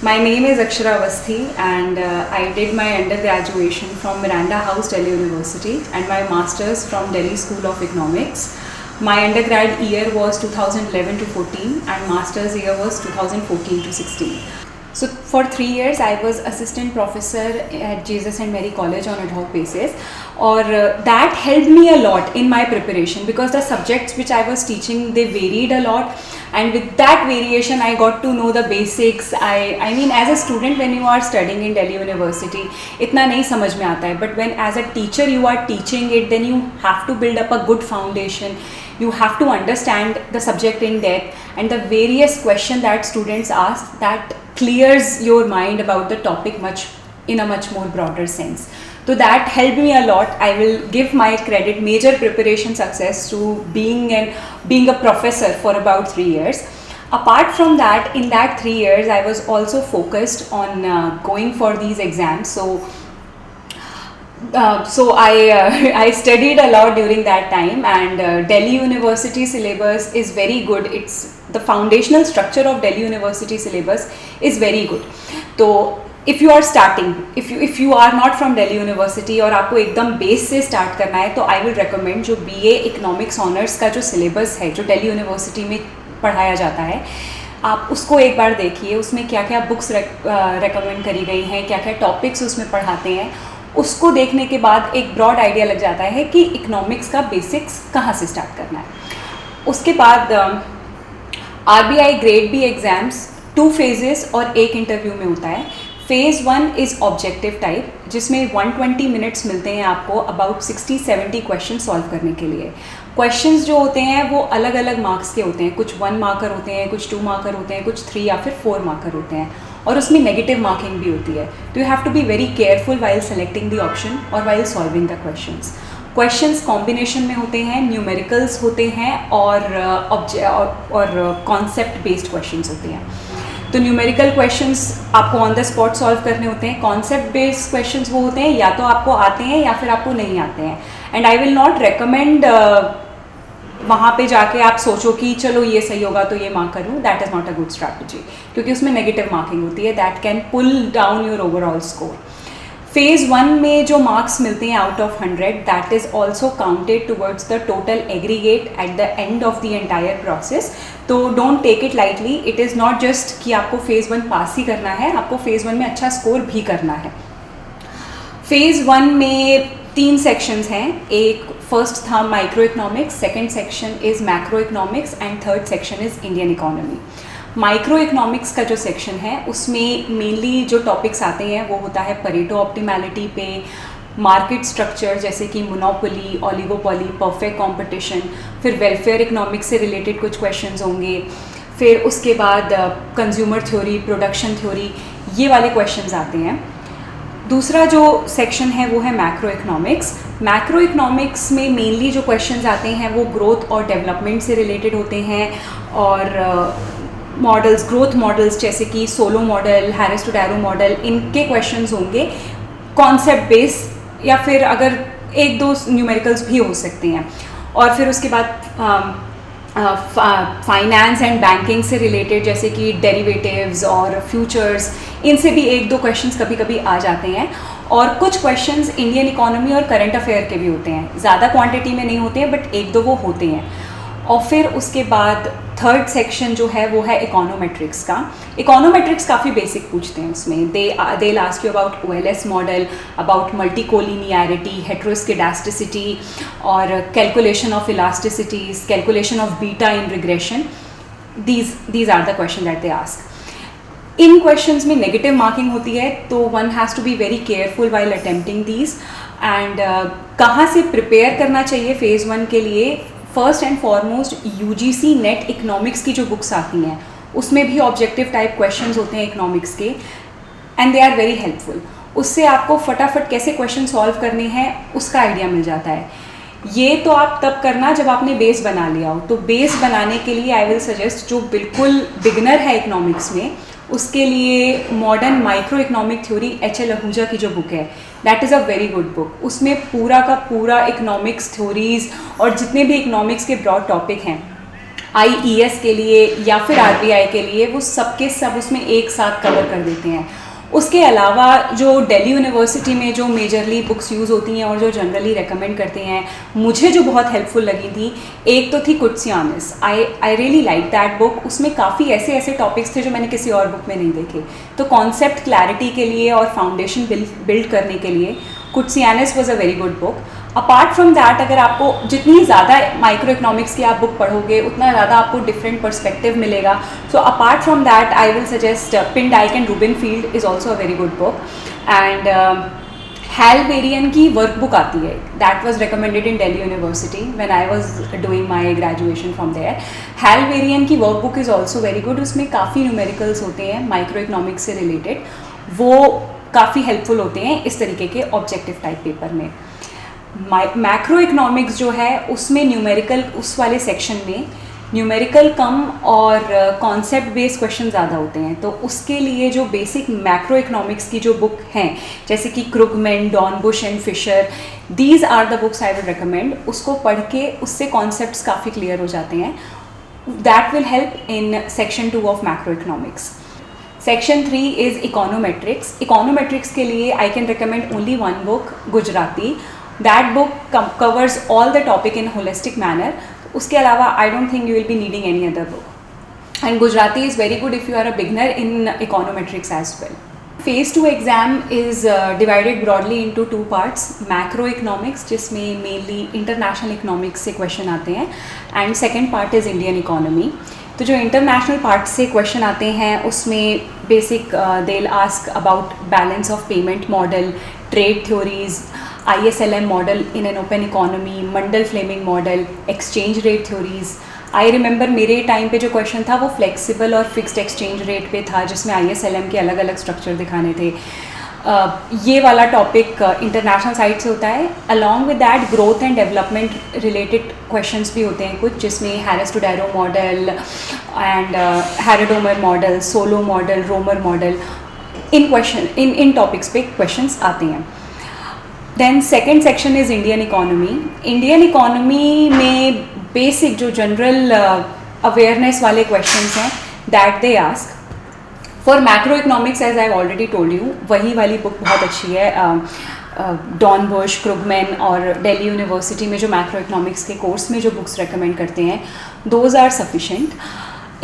My name is Akshara Avasthi and I did my undergraduation from Miranda House, Delhi University and my masters from Delhi School of Economics. My undergrad year was 2011 to 14 and master's year was 2014 to 16. So for 3 years I was assistant professor at Jesus and Mary College on ad hoc basis, or that helped me a lot in my preparation because the subjects which I was teaching, they varied a lot, and with that variation I got to know the basics. I mean, as a student when you are studying in Delhi University इतना नहीं समझ में आता है, but when as a teacher you are teaching it, then you have to build up a good foundation. You have to understand the subject in depth and the various questions that students ask, that clears your mind about the topic in a much more broader sense. So that helped me a lot. I will give my credit, major preparation success to being a professor for about 3 years. Apart from that, in that 3 years I was also focused on going for these exams. So I studied a lot during that time, and Delhi University syllabus is very good. It's the foundational structure of Delhi University syllabus is very good. So if you are starting, if you are not from Delhi University और आपको एकदम base से start करना है, तो आई will recommend जो BA economics honours का जो सिलेबस है जो दिल्ली यूनिवर्सिटी में पढ़ाया जाता है, आप उसको एक बार देखिए. उसमें क्या क्या बुक्स रेकमेंड करी गई हैं, क्या क्या टॉपिक्स उसमें पढ़ाते हैं, उसको देखने के बाद एक ब्रॉड आइडिया लग जाता है कि इकोनॉमिक्स का बेसिक्स कहाँ से स्टार्ट करना है. उसके बाद RBI grade B exams 2 phases और 1 इंटरव्यू में होता है. फेज़ 1 इज़ ऑब्जेक्टिव टाइप, जिसमें 120 मिनट्स मिलते हैं आपको अबाउट 60-70 क्वेश्चन सॉल्व करने के लिए. क्वेश्चंस जो होते हैं वो अलग अलग मार्क्स के होते हैं. कुछ 1 मार्कर होते हैं, कुछ 2 मार्कर होते हैं, कुछ 3 या फिर 4 मार्कर होते हैं, और उसमें नेगेटिव मार्किंग भी होती है. तो you have to be very careful while selecting the option और while solving the questions. Questions combination में होते हैं, न्यूमेरिकल्स होते हैं और कॉन्सेप्ट बेस्ड क्वेश्चंस होते हैं. तो न्यूमेरिकल क्वेश्चंस आपको ऑन द स्पॉट सॉल्व करने होते हैं. कॉन्सेप्ट बेस्ड क्वेश्चंस वो होते हैं या तो आपको आते हैं या फिर आपको नहीं आते हैं. And I will not recommend वहाँ पे जाके आप सोचो कि चलो ये सही होगा तो ये मार्क करूँ. That is not a good strategy, क्योंकि उसमें नेगेटिव मार्किंग होती है. That can pull down your overall score. Phase 1 में जो मार्क्स मिलते हैं out of 100, that is also counted towards the total aggregate at the end of the entire process. तो don't take it lightly. It is not just कि आपको phase 1 पास ही करना है, आपको फेज़ 1 में अच्छा स्कोर भी करना है. फेज़ 1 में 3 सेक्शंस हैं. एक फर्स्ट था micro economics, second section is macro economics and third section is Indian economy. Micro economics का जो सेक्शन है उसमें मेनली जो टॉपिक्स आते हैं वो होता है परेटो ऑप्टिमैलिटी पे, मार्केट स्ट्रक्चर जैसे कि मोनोपोली, ओलिगोपोली, परफेक्ट कंपटीशन, फिर वेलफेयर इकोनॉमिक्स से रिलेटेड कुछ क्वेश्चंस होंगे, फिर उसके बाद कंज्यूमर थ्योरी, प्रोडक्शन थ्योरी, ये वाले क्वेश्चंस आते हैं. दूसरा जो सेक्शन है वो है मैक्रो इकोनॉमिक्स. मैक्रो इकोनॉमिक्स में मेनली जो क्वेश्चंस आते हैं वो ग्रोथ और डेवलपमेंट से रिलेटेड होते हैं, और मॉडल्स, ग्रोथ मॉडल्स जैसे कि सोलो मॉडल, हैरिस टुडेरो मॉडल, इनके क्वेश्चंस होंगे कॉन्सेप्ट बेस, या फिर अगर 1-2 न्यूमेरिकल्स भी हो सकते हैं. और फिर उसके बाद फाइनेंस एंड बैंकिंग से रिलेटेड जैसे कि डेरिवेटिव्स और फ्यूचर्स, इनसे भी 1-2 क्वेश्चंस कभी कभी आ जाते हैं. और कुछ क्वेश्चंस इंडियन इकोनॉमी और करंट अफेयर के भी होते हैं. ज़्यादा क्वांटिटी में नहीं होते हैं, बट 1-2 वो होते हैं. और फिर उसके बाद थर्ड सेक्शन जो है वो है इकोनोमेट्रिक्स का. इकोनोमेट्रिक्स काफ़ी बेसिक पूछते हैं उसमें. They ask you about OLS model, about multicollinearity, heteroscedasticity, और calculation of elasticities, calculation of beta in regression. These are the question that they ask. इन क्वेश्चंस में नेगेटिव मार्किंग होती है, तो one has to be very careful while attempting these. And कहाँ से prepare करना चाहिए फेज़ 1 के लिए? First and foremost UGC NET economics की जो बुक्स आती हैं उसमें भी ऑब्जेक्टिव टाइप क्वेश्चंस होते हैं इकोनॉमिक्स के, and they are very helpful. उससे आपको फटाफट कैसे क्वेश्चन सॉल्व करने हैं उसका आइडिया मिल जाता है. ये तो आप तब करना जब आपने बेस बना लिया हो. तो बेस बनाने के लिए आई विल सजेस्ट, जो बिल्कुल बिगनर है इकोनॉमिक्स में, उसके लिए modern micro economic theory HL Ahuja की जो बुक है, that is a very good book. उसमें पूरा का पूरा इकोनॉमिक्स थ्योरीज और जितने भी इकोनॉमिक्स के ब्रॉड टॉपिक हैं IES के लिए या फिर RBI के लिए, वो सब के सब उसमें एक साथ कवर कर देते हैं। उसके अलावा जो दिल्ली यूनिवर्सिटी में जो मेजरली बुक्स यूज़ होती हैं और जो जनरली रेकमेंड करते हैं, मुझे जो बहुत हेल्पफुल लगी थी, एक तो थी Koutsoyiannis. I really like that book. उसमें काफ़ी ऐसे ऐसे टॉपिक्स थे जो मैंने किसी और बुक में नहीं देखे। तो कॉन्सेप्ट क्लैरिटी के लिए और फाउंडेशन बिल्ड करने के लिए Koutsoyiannis was a very good book. Apart from that, अगर आपको जितनी ज़्यादा माइक्रो इकोनॉमिक्स की आप बुक पढ़ोगे उतना ज़्यादा आपको डिफरेंट पर्सपेक्टिव मिलेगा। So apart from that I will suggest Pindyck and Rubinfeld is also a very good book. And Hal Varian की वर्कबुक आती है, that was recommended in Delhi university when I was doing my graduation from there. Hal Varian की workbook is also very good. उसमें काफ़ी numericals होते हैं micro economics से related, वो काफ़ी हेल्पफुल होते हैं इस तरीके के ऑब्जेक्टिव टाइप पेपर में। मैक्रो इकोनॉमिक्स जो है उसमें न्यूमेरिकल, उस वाले सेक्शन में न्यूमेरिकल कम और कॉन्सेप्ट बेस्ड क्वेश्चन ज़्यादा होते हैं। तो उसके लिए जो बेसिक मैक्रो इकोनॉमिक्स की जो बुक हैं, जैसे कि Krugman, Dornbusch and Fischer, these are the books I will recommend. उसको पढ़ के उससे कॉन्सेप्ट्स काफ़ी क्लियर हो जाते हैं। That will help in section 2 of macro economics. Section 3 is econometrics. Econometrics के लिए I can recommend only one book, Gujarati. That book covers all the topic in a holistic manner. उसके अलावा I don't think you will be needing any other book. And Gujarati is very good if you are a beginner in econometrics as well. Phase 2 exam is divided broadly into 2 parts. Macroeconomics, जिसमें mainly international economics से question आते हैं, and second part is Indian economy. तो जो international part से question आते हैं उसमें basic they'll ask about balance of payment model, trade theories, ISLM model in an open economy, Mundell Fleming model, exchange rate theories. I remember मेरे time पे जो question था वो फ्लेक्सिबल और फिक्स्ड एक्सचेंज रेट पे था, जिसमें ISLM के अलग अलग स्ट्रक्चर दिखाने थे। ये वाला टॉपिक इंटरनेशनल साइट से होता है। Along with that growth and development related questions भी होते हैं कुछ, जिसमें Harris Todaro model and Harrod Domar model, Solow model, Romer model, इन टॉपिक्स पे क्वेश्चंस आते हैं। Then second section is Indian economy. Indian economy में बेसिक जो जनरल अवेयरनेस वाले क्वेश्चंस हैं that they ask for macroeconomics. As I already told you, वही वाली बुक बहुत अच्छी है, डॉर्नबुश, क्रुगमैन, और दिल्ली यूनिवर्सिटी में जो मैक्रो इकोनॉमिक्स के कोर्स में जो बुक्स रेकमेंड करते हैं, those are sufficient.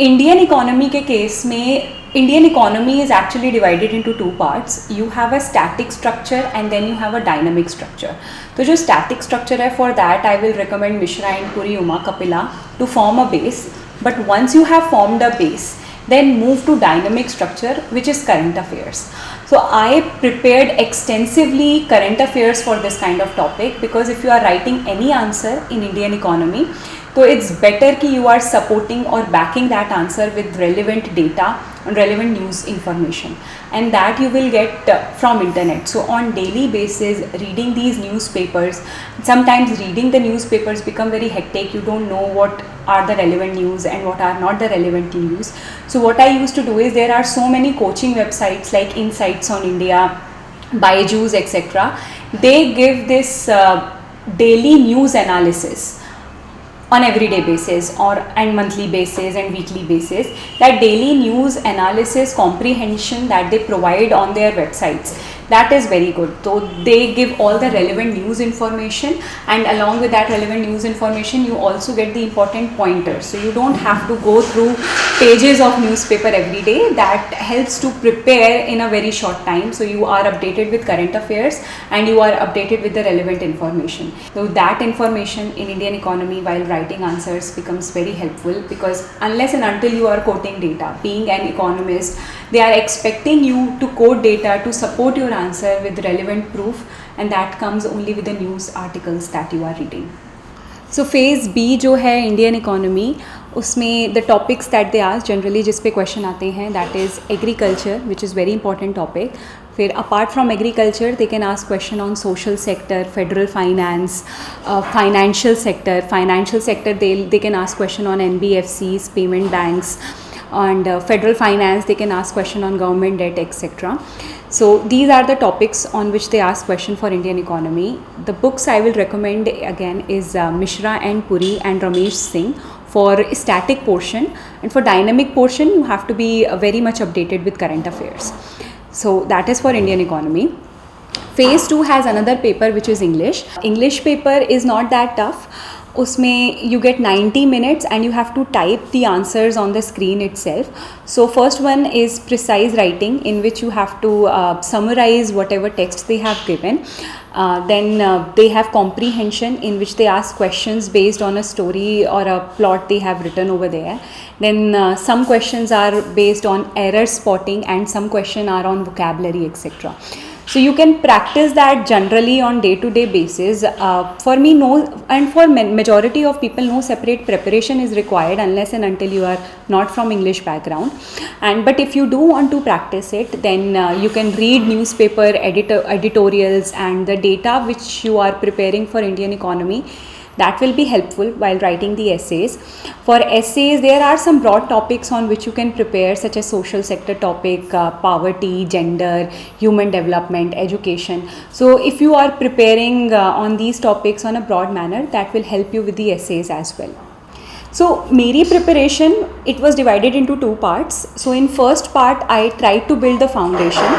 Indian economy के केस में, Indian economy is actually divided into 2 parts. You have a static structure and then you have a dynamic structure. तो जो static structure है, for that I will recommend Mishra and Puri, Uma, Kapila to form a base. But once you have formed a base, then move to dynamic structure, which is current affairs. So I prepared extensively current affairs for this kind of topic, because if you are writing any answer in Indian economy, so it's better कि you are supporting or backing that answer with relevant data and relevant news information, and that you will get from internet. So on daily basis, reading these newspapers, sometimes reading the newspapers become very hectic. You don't know what are the relevant news and what are not the relevant news. So what I used to do is, there are so many coaching websites like Insights on India, Byju's, etc. They give this daily news analysis on everyday basis and monthly basis and weekly basis. That daily news analysis comprehension that they provide on their websites, that is very good. So they give all the relevant news information, and along with that relevant news information you also get the important pointers, so you don't have to go through pages of newspaper every day. That helps to prepare in a very short time, so you are updated with current affairs and you are updated with the relevant information. So that information in Indian economy while writing answers becomes very helpful, because unless and until you are quoting data, being an economist, they are expecting you to quote data to support your answer with relevant proof, and that comes only with the news articles that you are reading. So phase B जो है Indian economy, उसमें the topics that they ask generally, जिस पे question आते हैं, that is agriculture, which is very important topic. फिर apart from agriculture they can ask question on social sector, federal finance, financial sector they can ask question on NBFCs, payment banks, and federal finance they can ask question on government debt, etc. So these are the topics on which they ask question for Indian economy. The books I will recommend again is Mishra and Puri and Ramesh Singh for static portion, and for dynamic portion you have to be very much updated with current affairs. So that is for Indian economy. Phase 2 has another paper which is English. English paper is not that tough. Usme you get 90 minutes and you have to type the answers on the screen itself. So first one is precise writing, in which you have to summarize whatever text they have given. Then they have comprehension, in which they ask questions based on a story or a plot they have written over there. Then some questions are based on error spotting and some questions are on vocabulary, etc. So you can practice that generally on day-to-day basis. For me, no, and for majority of people, no separate preparation is required unless and until you are not from English background. But if you do want to practice it, then you can read newspaper editorials and the data which you are preparing for Indian economy. That will be helpful while writing the essays. For essays, there are some broad topics on which you can prepare, such as social sector topic, poverty, gender, human development, education. So if you are preparing on these topics on a broad manner, that will help you with the essays as well. So Meri preparation, it was divided into two parts. So in first part, I tried to build the foundation.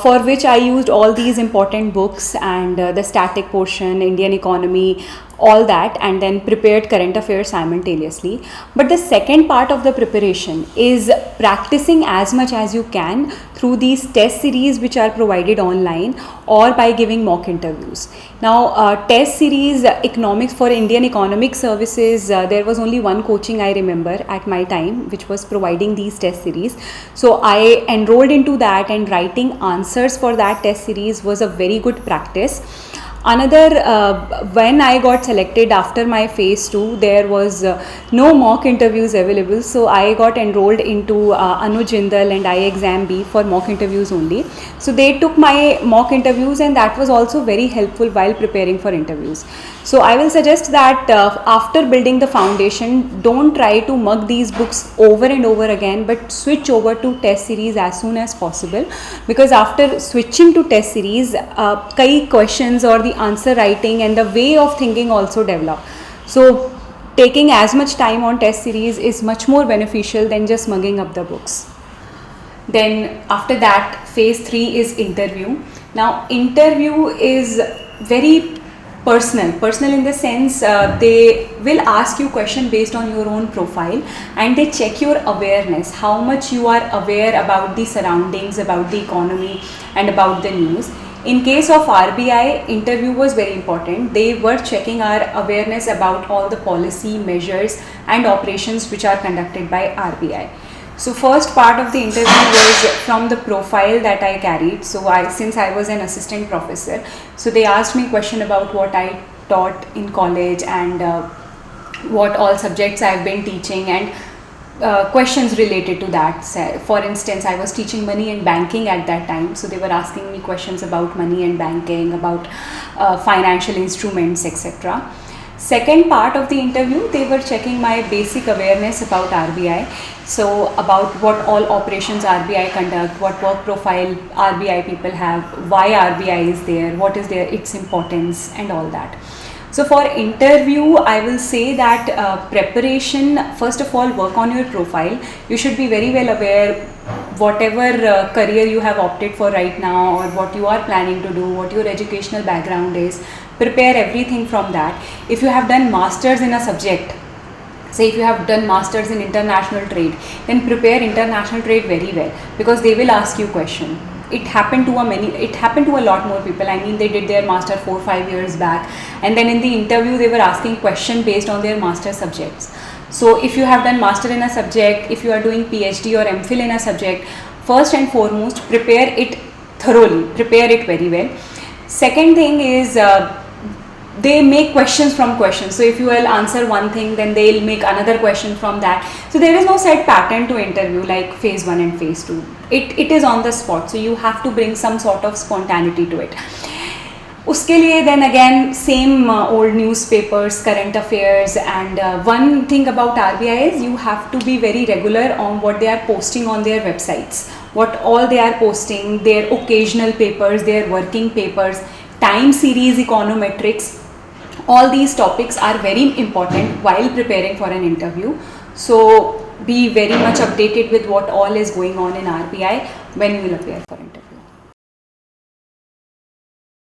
For which I used all these important books and the static portion, Indian economy, all that, and then prepared current affairs simultaneously. But the second part of the preparation is practicing as much as you can through these test series which are provided online or by giving mock interviews. Now, test series economics for Indian Economic Services, there was only one coaching I remember at my time which was providing these test series. So I enrolled into that, and writing answers for that test series was a very good practice. Another, when I got selected after my phase 2, there was no mock interviews available, so I got enrolled into Anuj Jindal and iExamB for mock interviews only. So they took my mock interviews, and that was also very helpful while preparing for interviews. So I will suggest that after building the foundation, don't try to mug these books over and over again, but switch over to test series as soon as possible, because after switching to test series, kai questions or the answer writing and the way of thinking also develop. So taking as much time on test series is much more beneficial than just mugging up the books. Then after that, phase 3 is interview. Now interview is very personal in the sense they will ask you question based on your own profile, and they check your awareness, how much you are aware about the surroundings, about the economy and about the news. In case of RBI, interview was very important. They were checking our awareness about all the policy measures and operations which are conducted by RBI. So first part of the interview was from the profile that I carried. So since I was an assistant professor, so they asked me question about what I taught in college and what all subjects I've been teaching, and questions related to that. For instance, I was teaching money and banking at that time, so they were asking me questions about money and banking, about financial instruments, etc. Second part of the interview, they were checking my basic awareness about RBI. So about what all operations RBI conduct, what work profile RBI people have, why RBI is there, what is its importance and all that. So for interview, I will say that preparation, first of all, work on your profile. You should be very well aware whatever career you have opted for right now, or what you are planning to do, what your educational background is. Prepare everything from that. If you have done masters in a subject, say if you have done masters in international trade, then prepare international trade very well, because they will ask you question. It happened to a lot more people. I mean, they did their master 4-5 years back, and then in the interview they were asking question based on their master subjects. So if you have done master in a subject, if you are doing PhD or MPhil in a subject, first and foremost prepare it thoroughly, prepare it very well. Second thing is they make questions from questions. So if you will answer one thing, then they'll make another question from that. So there is no set pattern to interview like phase 1 and phase 2. It is on the spot. So you have to bring some sort of spontaneity to it. Uske liye, then again, same old newspapers, current affairs, and one thing about RBI is you have to be very regular on what they are posting on their websites, what all they are posting, their occasional papers, their working papers, time series econometrics. all these topics are very important while preparing for an interview. So be very much updated with what all is going on in RBI when you will appear for